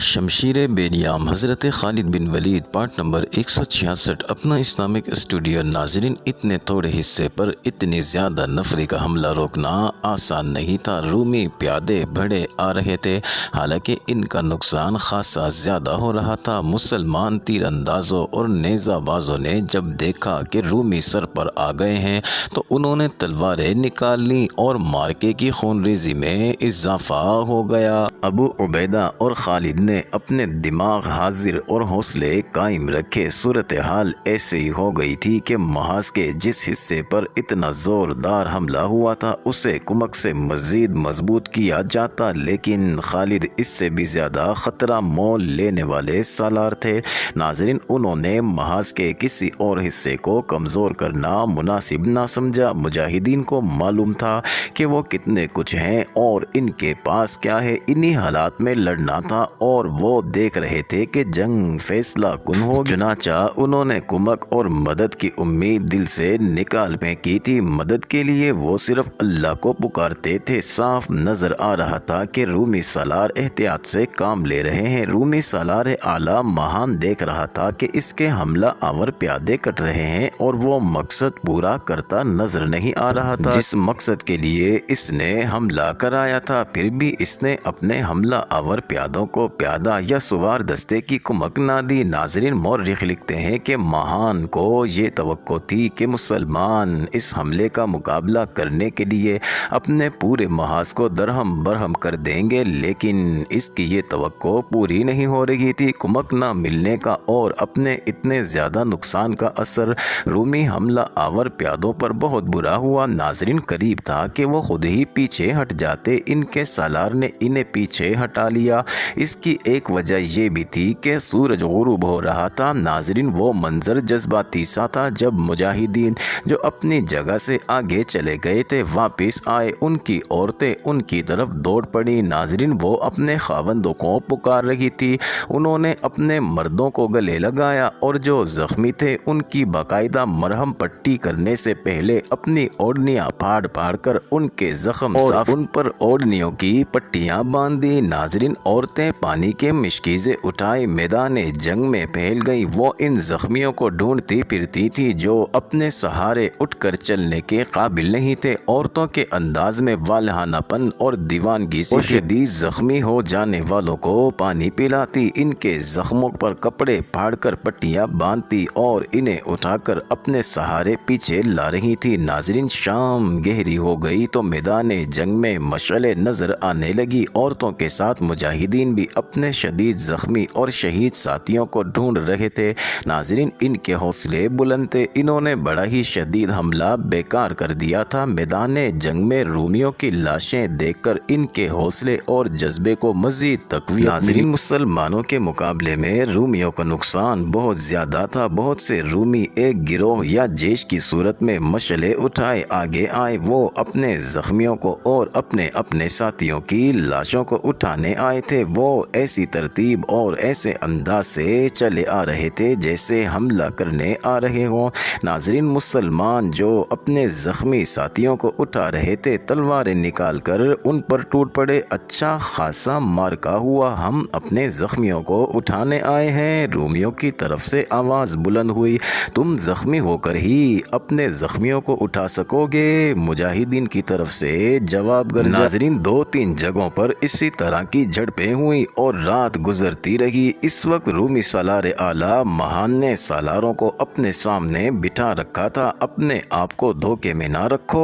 شمشیر بے نیام حضرت خالد بن ولید part number 166 اپنا اسلامک اسٹوڈیو۔ ناظرین، اتنے تھوڑے حصے پر اتنی زیادہ نفری کا حملہ روکنا آسان نہیں تھا۔ رومی پیادے بڑھے آ رہے تھے، حالانکہ ان کا نقصان خاصا زیادہ ہو رہا تھا۔ مسلمان تیر اندازوں اور نیزہ بازوں نے جب دیکھا کہ رومی سر پر آ گئے ہیں تو انہوں نے تلواریں نکال لیں اور مارکے کی خون ریزی میں اضافہ ہو گیا۔ ابو عبیدہ اور خالد نے اپنے دماغ حاضر اور حوصلے قائم رکھے۔ صورتحال ایسی ہو گئی تھی کہ محاذ کے جس حصے پر اتنا زوردار حملہ ہوا تھا اسے کمک سے مزید مضبوط کیا جاتا، لیکن خالد اس سے بھی زیادہ خطرہ مول لینے والے سالار تھے۔ ناظرین، انہوں نے محاذ کے کسی اور حصے کو کمزور کرنا مناسب نہ سمجھا۔ مجاہدین کو معلوم تھا کہ وہ کتنے کچھ ہیں اور ان کے پاس کیا ہے۔ انہی حالات میں لڑنا تھا اور وہ دیکھ رہے تھے کہ جنگ فیصلہ کن ہوگی۔ چنانچہ انہوں نے کمک اور مدد کی امید دل سے نکال پھینکی تھی۔ مدد کے لیے وہ صرف اللہ کو پکارتے تھے۔ صاف نظر آ رہا تھا کہ رومی سالار احتیاط سے کام لے رہے ہیں۔ رومی سالار اعلیٰ مہان دیکھ رہا تھا کہ اس کے حملہ آور پیادے کٹ رہے ہیں اور وہ مقصد پورا کرتا نظر نہیں آ رہا تھا جس مقصد کے لیے اس نے حملہ کرایا تھا۔ پھر بھی اس نے اپنے حملہ آور پیادوں کو پیادہ یا سوار دستے کی کمک نہ دی۔ ناظرین، مورخ لکھتے ہیں کہ مہان کو یہ توقع تھی کہ مسلمان اس حملے کا مقابلہ کرنے کے لیے اپنے پورے محاذ کو درہم برہم کر دیں گے، لیکن اس کی یہ توقع پوری نہیں ہو رہی تھی۔ کمک نہ ملنے کا اور اپنے اتنے زیادہ نقصان کا اثر رومی حملہ آور پیادوں پر بہت برا ہوا۔ ناظرین، قریب تھا کہ وہ خود ہی پیچھے ہٹ جاتے، ان کے سالار نے انہیں پیچھے ہٹا لیا۔ اس کی ایک وجہ یہ بھی تھی کہ سورج غروب ہو رہا تھا۔ ناظرین، وہ منظر جذباتی سا تھا جب مجاہدین جو اپنی جگہ سے آگے چلے گئے تھے واپس آئے، ان کی عورتیں ان کی طرف دوڑ پڑیں۔ ناظرین، وہ اپنے خاوندوں کو پکار رہی تھی۔ انہوں نے اپنے مردوں کو گلے لگایا اور جو زخمی تھے ان کی باقاعدہ مرہم پٹی کرنے سے پہلے اپنی اوڑھنیاں پھاڑ پھاڑ کر ان کے زخم صاف ان پر اوڑھنیوں کی پٹیاں باندھ دی۔ ناظرین، عورتیں پانی کے مشکیزیں اٹھائے میدان جنگ میں پھیل گئیں۔ وہ ان زخمیوں کو ڈھونڈتی پھرتی تھی جو اپنے سہارے اٹھ کر چلنے کے قابل نہیں تھے۔ عورتوں کے انداز میں والہانہ پن اور دیوانگی سے شدید زخمی ہو جانے والوں کو پانی پلاتی، ان کے زخموں پر کپڑے پھاڑ کر پٹیاں باندھتی اور انہیں اٹھا کر اپنے سہارے پیچھے لا رہی تھی۔ ناظرین، شام گہری ہو گئی تو میدان جنگ میں مشعلیں نظر آنے لگی۔ عورتوں کے ساتھ مجاہدین بھی اپنے شدید زخمی اور شہید ساتھیوں کو ڈھونڈ رہے تھے۔ ناظرین، ان کے حوصلے بلند تھے۔ انہوں نے بڑا ہی شدید حملہ بیکار کر دیا تھا۔ میدان جنگ میں رومیوں کی لاشیں دیکھ کر ان کے حوصلے اور جذبے کو مزید تقویت۔ ناظرین، مسلمانوں کے مقابلے میں رومیوں کا نقصان بہت زیادہ تھا۔ بہت سے رومی ایک گروہ یا جیش کی صورت میں مشعلیں اٹھائے آگے آئے۔ وہ اپنے زخمیوں کو اور اپنے اپنے ساتھیوں کی لاشوں کو اٹھانے آئے تھے۔ وہ ایسی ترتیب اور ایسے انداز سے چلے آ رہے تھے جیسے حملہ کرنے آ رہے ہوں۔ ناظرین، مسلمان جو اپنے زخمی ساتھیوں کو اٹھا رہے تھے تلواریں نکال کر ان پر ٹوٹ پڑے۔ اچھا خاصا مارکا ہوا، ہم اپنے زخمیوں کو اٹھانے آئے ہیں۔ رومیوں کی طرف سے آواز بلند ہوئی، تم زخمی ہو کر ہی اپنے زخمیوں کو اٹھا سکو گے؟ مجاہدین کی طرف سے جواب گرجا۔ ناظرین، 2-3 جگہوں پر اسی طرح کی جھڑپیں ہوئیں اور رات گزرتی رہی۔ اس وقت رومی سالار اعلیٰ مہان نے سالاروں کو اپنے سامنے بٹھا رکھا تھا۔ اپنے آپ کو دھوکے میں نہ رکھو،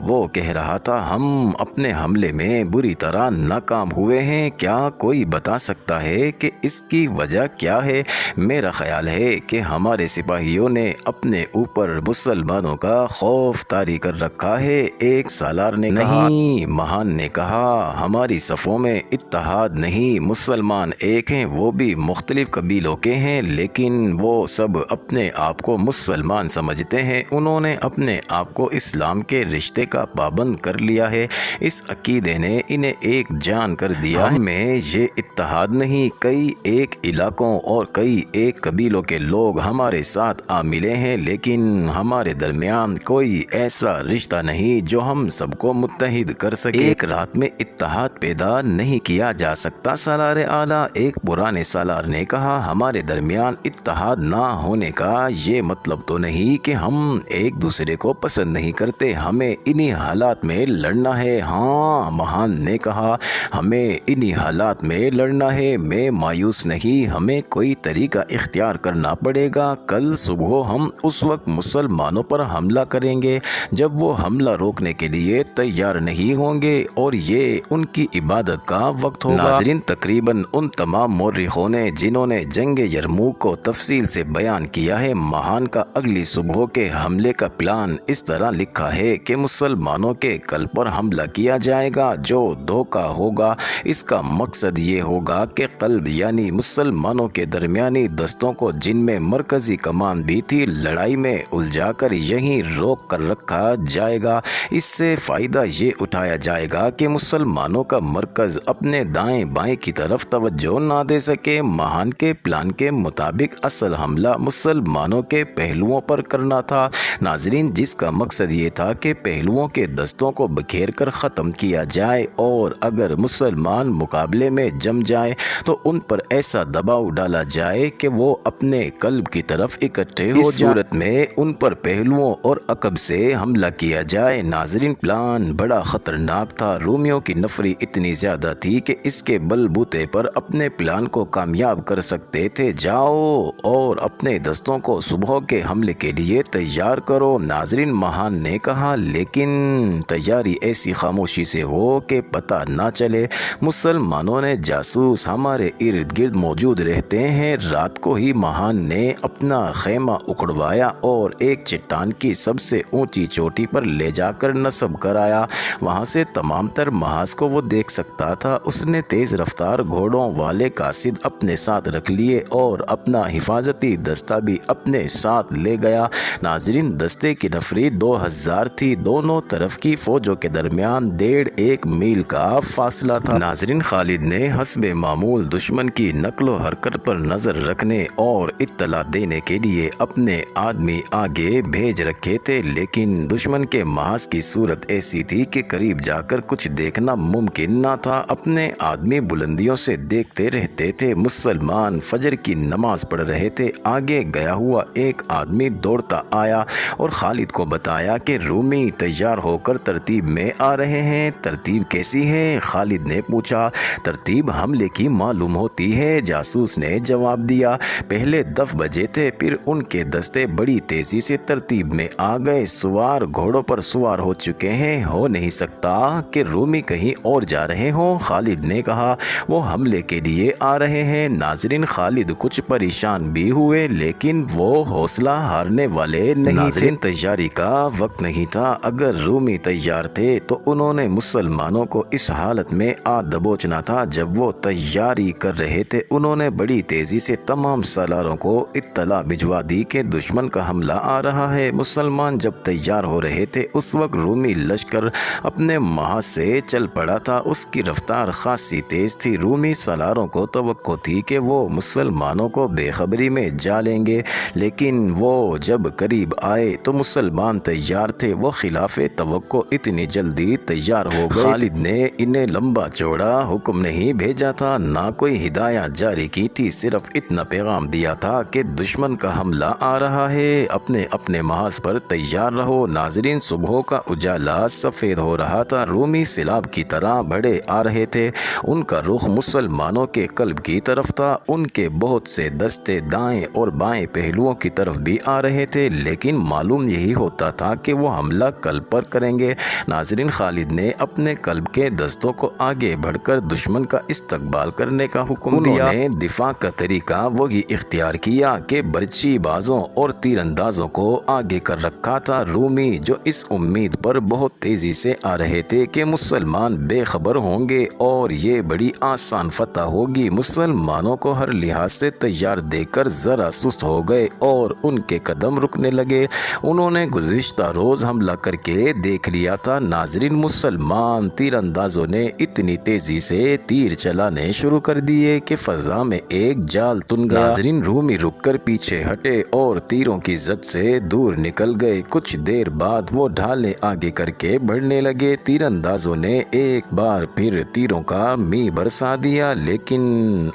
وہ کہہ رہا تھا، ہم اپنے حملے میں بری طرح ناکام ہوئے ہیں۔ کیا کوئی بتا سکتا ہے کہ اس کی وجہ کیا ہے؟ میرا خیال ہے کہ ہمارے سپاہیوں نے اپنے اوپر مسلمانوں کا خوف طاری کر رکھا ہے۔ ایک سالار نے کہا۔ نہیں، مہان نے کہا، ہماری صفوں میں اتحاد نہیں، مسلمان ایک ہیں، وہ بھی مختلف قبیلوں کے ہیں، لیکن وہ سب اپنے آپ کو مسلمان سمجھتے ہیں۔ انہوں نے اپنے آپ کو اسلام کے رشتے کا پابند کر لیا ہے۔ اس عقیدے نے انہیں ایک جان کر دیا ہے۔ ہم میں یہ اتحاد نہیں، کئی ایک علاقوں اور کئی ایک قبیلوں کے لوگ ہمارے ساتھ آ ملے ہیں، لیکن ہمارے درمیان کوئی ایسا رشتہ نہیں جو ہم سب کو متحد کر سکے۔ ایک رات میں اتحاد پیدا نہیں کیا جا سکتا۔ سالار سالار اعلیٰ ایک پرانے سالار نے کہا، ہمارے درمیان اتحاد نہ ہونے کا یہ مطلب تو نہیں کہ ہم ایک دوسرے کو پسند نہیں کرتے، ہمیں انہی حالات میں لڑنا ہے۔ ہاں، مہان نے کہا، ہمیں انہی حالات میں لڑنا ہے، میں مایوس نہیں، ہمیں کوئی طریقہ اختیار کرنا پڑے گا۔ کل صبح ہم اس وقت مسلمانوں پر حملہ کریں گے جب وہ حملہ روکنے کے لیے تیار نہیں ہوں گے، اور یہ ان کی عبادت کا وقت ہوگا۔ ناظرین، تقریباً ان تمام مورخوں نے جنہوں نے جنگ یرموک کو تفصیل سے بیان کیا ہے، مہان کا اگلی صبح کے حملے کا پلان اس طرح لکھا ہے کہ مسلمانوں کے قلب پر حملہ کیا جائے گا جو دھوکہ ہوگا۔ اس کا مقصد یہ ہوگا کہ قلب یعنی مسلمانوں کے درمیانی دستوں کو، جن میں مرکزی کمان بھی تھی، لڑائی میں الجھا کر یہیں روک کر رکھا جائے گا۔ اس سے فائدہ یہ اٹھایا جائے گا کہ مسلمانوں کا مرکز اپنے دائیں بائیں کی طرف توجہ نہ دے سکے۔ مہان کے پلان کے مطابق اصل حملہ مسلمانوں کے پہلوؤں پر کرنا تھا۔ ناظرین، جس کا مقصد یہ تھا کہ پہلوؤں کے دستوں کو بکھیر کر ختم کیا جائے، اور اگر مسلمان مقابلے میں جم جائے تو ان پر ایسا دباؤ ڈالا جائے کہ وہ اپنے قلب کی طرف اکٹھے ہو جائیں۔ اس صورت میں ان پر پہلوؤں اور عقب سے حملہ کیا جائے۔ ناظرین، پلان بڑا خطرناک تھا۔ رومیوں کی نفری اتنی زیادہ تھی کہ اس کے بل بوتے پر اپنے پلان کو کامیاب کر سکتے تھے۔ جاؤ اور اپنے دستوں کو صبح کے حملے کے لیے تیار کرو، ناظرین، مہان نے کہا، لیکن تیاری ایسی خاموشی سے ہو کہ پتہ نہ چلے۔ مسلمانوں نے جاسوس ہمارے ارد گرد موجود رہتے ہیں۔ رات کو ہی مہان نے اپنا خیمہ اکھڑوایا اور ایک چٹان کی سب سے اونچی چوٹی پر لے جا کر نصب کرایا۔ وہاں سے تمام تر محاذ کو وہ دیکھ سکتا تھا۔ اس نے تیز رفتار گھوڑوں والے قاصد اپنے ساتھ رکھ لیے اور اپنا حفاظتی دستہ بھی اپنے ساتھ لے گیا۔ ناظرین، دستے کی نفری 2000 تھی۔ دونوں طرف کی فوجوں کے درمیان 1.5 میل کا فاصلہ تھا۔ ناظرین، خالد نے حسب معمول دشمن کی نقل و حرکت پر نظر رکھنے اور اطلاع دینے کے لیے اپنے آدمی آگے بھیج رکھے تھے، لیکن دشمن کے محاذ کی صورت ایسی تھی کہ قریب جا کر کچھ دیکھنا ممکن نہ تھا۔ اپنے آدمی بلندیوں سے دیکھتے رہتے تھے۔ مسلمان فجر کی نماز پڑھ رہے تھے۔ آگے گیا ہوا ایک آدمی دوڑتا آیا اور خالد کو بتایا کہ رومی تیار ہو کر ترتیب میں آ رہے ہیں۔ ترتیب کیسی ہے؟ خالد نے پوچھا۔ ترتیب حملے کی معلوم ہوتی ہے، جاسوس نے جواب دیا۔ پہلے 10 بجے تھے، پھر ان کے دستے بڑی تیزی سے ترتیب میں آ گئے۔ سوار گھوڑوں پر سوار ہو چکے ہیں۔ ہو نہیں سکتا کہ رومی کہیں اور جا رہے ہوں، خالد نے کہا۔ وہ حملے کے لیے آ رہے ہیں۔ ناظرین، خالد کچھ پریشان بھی ہوئے، لیکن وہ حوصلہ ہارنے والے نہیں تھے۔ تیاری کا وقت نہیں تھا۔ اگر رومی تیار تھے تو انہوں نے مسلمانوں کو اس حالت میں آ دبوچنا تھا۔ جب وہ تیاری کر رہے تھے، انہوں نے بڑی تیزی سے تمام سالاروں کو اطلاع بھجوا دی کہ دشمن کا حملہ آ رہا ہے۔ مسلمان جب تیار ہو رہے تھے، اس وقت رومی لشکر اپنے محاذ سے چل پڑا تھا۔ اس کی رفتار خاصی تیز تھی۔ رومی سالاروں کو توقع تھی کہ وہ مسلمانوں کو بے خبری میں جا لیں گے، لیکن وہ جب قریب آئے تو مسلمان تیار تھے۔ وہ خلاف توقع اتنی جلدی تیار ہو گئے۔ خالد نے انہیں لمبا چوڑا حکم نہیں بھیجا تھا، نہ کوئی ہدایت جاری کی تھی، صرف اتنا پیغام دیا تھا کہ دشمن کا حملہ آ رہا ہے، اپنے اپنے محاذ پر تیار رہو۔ ناظرین، صبح کا اجالا سفید ہو رہا تھا۔ رومی سیلاب کی طرح بڑھے آ رہے تھے۔ ان کا رخ مسلمانوں کے قلب کی طرف تھا۔ ان کے بہت سے دستے دائیں اور بائیں پہلوؤں کی طرف بھی آ رہے تھے، لیکن معلوم یہی ہوتا تھا کہ وہ حملہ قلب پر کریں گے۔ ناظرین، خالد نے اپنے قلب کے دستوں کو آگے بڑھ کر دشمن کا استقبال کرنے کا حکم دیا۔ انہوں نے دفاع کا طریقہ وہی اختیار کیا کہ برچی بازوں اور تیر اندازوں کو آگے کر رکھا تھا۔ رومی جو اس امید پر بہت تیزی سے آ رہے تھے کہ مسلمان بے خبر ہوں گے اور یہ بڑی آسان فتح ہوگی، مسلمانوں کو ہر لحاظ سے تیار دیکھ کر ذرا سست ہو گئے اور ان کے قدم رکنے لگے۔ انہوں نے گزشتہ روز حملہ کر کے دیکھ لیا تھا۔ ناظرین، مسلمان تیر اندازوں نے اتنی تیزی سے تیر چلانے شروع کر دیے کہ فضا میں ایک جال تن گیا۔ ناظرین، رومی رک کر پیچھے ہٹے اور تیروں کی زد سے دور نکل گئے۔ کچھ دیر بعد وہ ڈھالیں آگے کر کے بڑھنے لگے۔ تیر اندازوں نے ایک بار پھر تیروں کا می برسا دیا، لیکن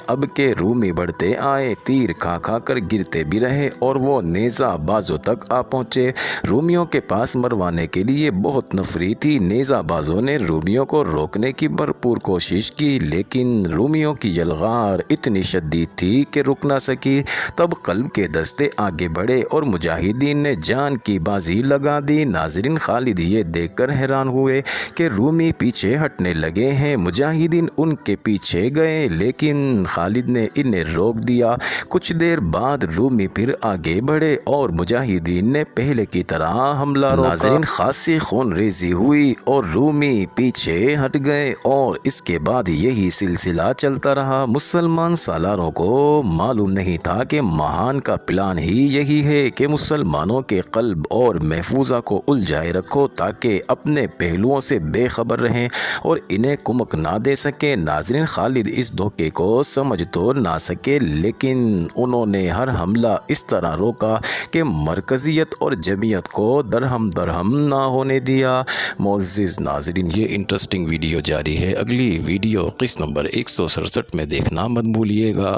اب کے رومی بڑھتے آئے، تیر کھا کھا کر گرتے بھی رہے اور وہ نیزہ بازوں تک آ پہنچے۔ رومیوں کے پاس مروانے کے لیے بہت نفری تھی۔ نیزہ بازوں نے رومیوں کو روکنے کی بھرپور کوشش کی، لیکن رومیوں کی یلغار اتنی شدید تھی کہ رک نہ سکی۔ تب قلب کے دستے آگے بڑھے اور مجاہدین نے جان کی بازی لگا دی۔ ناظرین، خالد یہ دیکھ کر حیران ہوئے کہ رومی پیچھے ہٹنے لگے ہیں۔ مجاہدین ان کے پیچھے گئے، لیکن خالد نے انہیں روک دیا۔ کچھ دیر بعد رومی پھر آگے بڑھے اور مجاہدین نے پہلے کی طرح حملہ روکا۔ ناظرین، خاصی خون ریزی ہوئی اور رومی پیچھے ہٹ گئے اور اس کے بعد یہی سلسلہ چلتا رہا۔ مسلمان سالاروں کو معلوم نہیں تھا کہ مہان کا پلان ہی یہی ہے کہ مسلمانوں کے قلب اور محفوظہ کو الجھائے رکھو تاکہ اپنے پہلوؤں سے بے خبر رہیں اور انہیں کمک نہ دے سکیں۔ ناظرین، خالد اس دھوکے کو سمجھ تو نہ سکے، لیکن انہوں نے ہر حملہ اس طرح روکا کہ مرکزیت اور جمعیت کو درہم نہ ہونے دیا۔ معزز ناظرین، یہ انٹرسٹنگ ویڈیو جاری ہے، اگلی ویڈیو قسط نمبر 167 میں دیکھنا مت بھولیے گا۔